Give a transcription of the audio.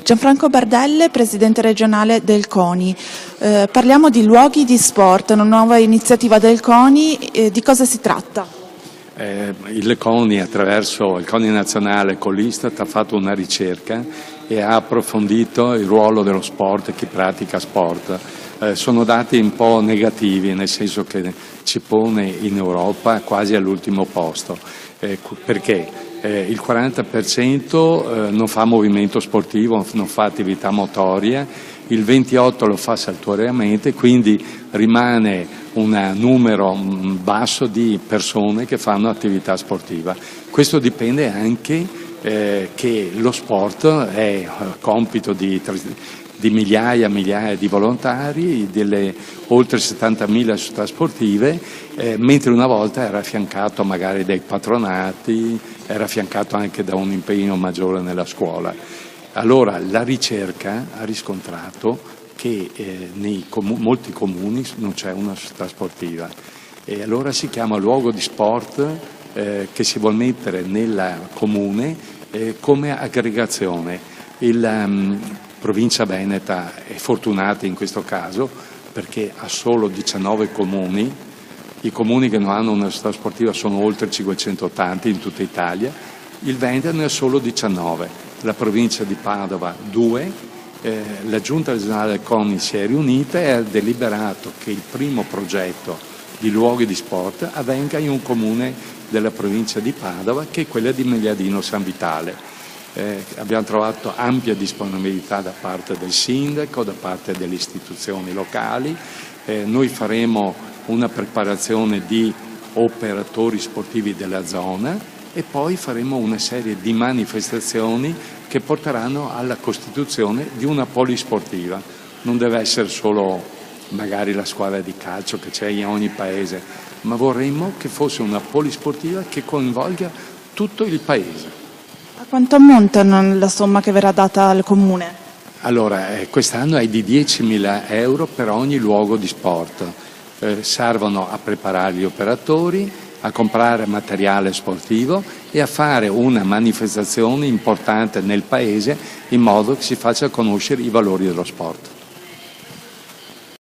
Gianfranco Bardelle, presidente regionale del CONI. Parliamo di luoghi di sport, una nuova iniziativa del CONI. Di cosa si tratta? Il CONI, attraverso il CONI nazionale con l'Istat, ha fatto una ricerca e ha approfondito il ruolo dello sport e chi pratica sport. Sono dati un po' negativi, nel senso che ci pone in Europa quasi all'ultimo posto. Perché? Il 40% non fa movimento sportivo, non fa attività motoria, il 28% lo fa saltuariamente, quindi rimane un numero basso di persone che fanno attività sportiva. Questo dipende anche che lo sport è compito di migliaia e migliaia di volontari, delle oltre 70.000 società sportive, mentre una volta era affiancato magari dai patronati, era affiancato anche da un impegno maggiore nella scuola. Allora la ricerca ha riscontrato che nei molti comuni non c'è una società sportiva e allora si chiama luogo di sport che si vuol mettere nel comune come aggregazione. La provincia veneta è fortunata in questo caso perché ha solo 19 comuni. I comuni che non hanno una società sportiva sono oltre 580 in tutta Italia, il Veneto ne ha solo 19, la provincia di Padova 2, la giunta regionale del CONI si è riunita e ha deliberato che il primo progetto di luoghi di sport avvenga in un comune della provincia di Padova, che è quella di Migliadino San Vitale. Abbiamo trovato ampia disponibilità da parte del sindaco, da parte delle istituzioni locali. Noi faremo una preparazione di operatori sportivi della zona e poi faremo una serie di manifestazioni che porteranno alla costituzione di una polisportiva. Non deve essere solo magari la squadra di calcio che c'è in ogni paese, ma vorremmo che fosse una polisportiva che coinvolga tutto il paese. A quanto ammonta la somma che verrà data al Comune? Allora, quest'anno è di 10.000 euro per ogni luogo di sport. Servono a preparare gli operatori, a comprare materiale sportivo e a fare una manifestazione importante nel paese in modo che si faccia conoscere i valori dello sport.